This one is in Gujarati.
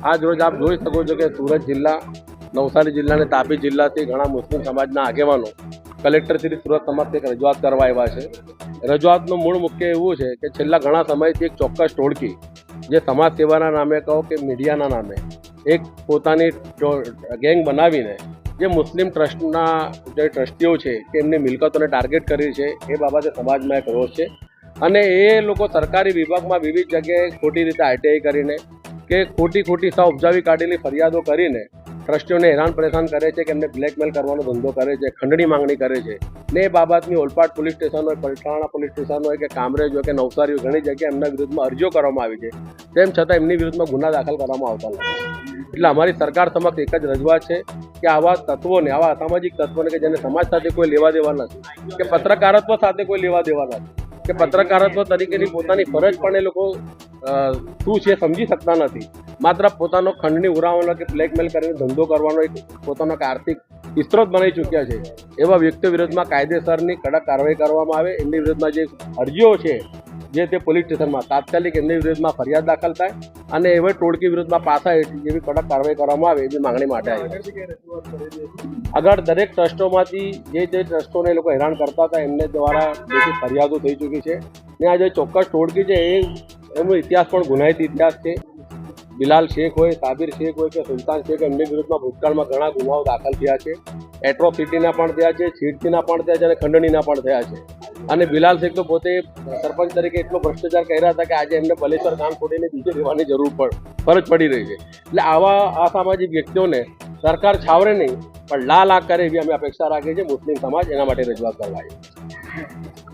આજ રોજ આપ જોઈ શકો છો કે સુરત જિલ્લા, નવસારી જિલ્લા અને તાપી જિલ્લાથી ઘણા મુસ્લિમ સમાજના આગેવાનો કલેક્ટર શ્રી સુરત સમક્ષ એક રજૂઆત કરવા આવ્યા છે. રજૂઆતનું મૂળ મુખ્ય એવું છે કે છેલ્લા ઘણા સમયથી એક ચોક્કસ ટોળકી જે સમાજ સેવાના નામે કહો કે મીડિયાના નામે એક પોતાની ગેંગ બનાવીને જે મુસ્લિમ ટ્રસ્ટના જે ટ્રસ્ટીઓ છે કે એમની મિલકતોને ટાર્ગેટ કરી છે એ બાબતે સમાજમાં એક રોષ છે. અને એ લોકો સરકારી વિભાગમાં વિવિધ જગ્યાએ ખોટી રીતે આઈટીઆઈ કરીને કે ખોટી સાવ ઉપજાવી કાઢેલી ફરિયાદો કરીને ટ્રસ્ટીઓને હેરાન પરેશાન કરે છે કે એમને બ્લેકમેલ કરવાનો ધંધો કરે છે, ખંડણી માંગણી કરે છે. ને એ બાબતની ઓલપાડ પોલીસ સ્ટેશન હોય, પલસાણા પોલીસ સ્ટેશન હોય કે કામરેજ હોય કે નવસારી હોય, ઘણી જગ્યાએ એમના વિરુદ્ધમાં અરજીઓ કરવામાં આવી છે. તેમ છતાં એમની વિરુદ્ધમાં ગુના દાખલ કરવામાં આવતા નથી. એટલે અમારી સરકાર સમક્ષ એક જ રજૂઆત છે કે આવા તત્વોને, આવા અસામાજિક તત્વોને કે જેને સમાજ સાથે કોઈ લેવા દેવા નથી, કે પત્રકારત્વ સાથે કોઈ લેવા દેવા નથી, કે પત્રકારત્વ તરીકેની પોતાની ફરજ પણ એ લોકો શું છે સમજી શકતા નથી. માત્ર પોતાનો ખંડણી ઉરાવવાનો કે બ્લેકમેલ કરીને ધંધો કરવાનો એક પોતાનો આર્થિક સ્ત્રોત બનાવી ચૂક્યા છે. એવા વ્યક્તિઓ વિરુદ્ધમાં કાયદેસરની કડક કાર્યવાહી કરવામાં આવે. એમની વિરુદ્ધમાં જે અરજીઓ છે જે તે પોલીસ સ્ટેશનમાં તાત્કાલિક એમની વિરુદ્ધમાં ફરિયાદ દાખલ થાય અને એવા ટોળકી વિરુદ્ધમાં પાછા જેવી કડક કાર્યવાહી કરવામાં આવે એવી માંગણી માટે આવી. આગળ દરેક ટ્રસ્ટોમાંથી જે ટ્રસ્ટોને એ લોકો હેરાન કરતા હતા એમને દ્વારા જેથી ફરિયાદો થઈ ચૂકી છે. ને આ જે ચોક્કસ ટોળકી છે એનો ઇતિહાસ પણ ગુનાહિત ઇતિહાસ છે. બિલાલ શેખ હોય, સાબિર શેખ હોય કે સુલતાન શેખ, એમની વિરુદ્ધમાં ભૂતકાળમાં ઘણા ગુનાઓ દાખલ થયા છે. એટ્રોસિટીના પણ થયા છે, છીડતીના પણ થયા છે અને ખંડણીના પણ થયા છે. અને બિલાલ શેખ તો પોતે સરપંચ તરીકે એટલો ભ્રષ્ટાચાર કર્યા હતા કે આજે એમને બલેશ્વર કાન ખોટીને નીચે રહેવાની ફરજ પડી રહી છે. એટલે આવા અસામાજિક વ્યક્તિઓને સરકાર છાવરે નહીં પણ લાખ કરે એવી અમે અપેક્ષા રાખીએ છીએ. મુસ્લિમ સમાજ એના માટે રજૂઆત કરવા આવી.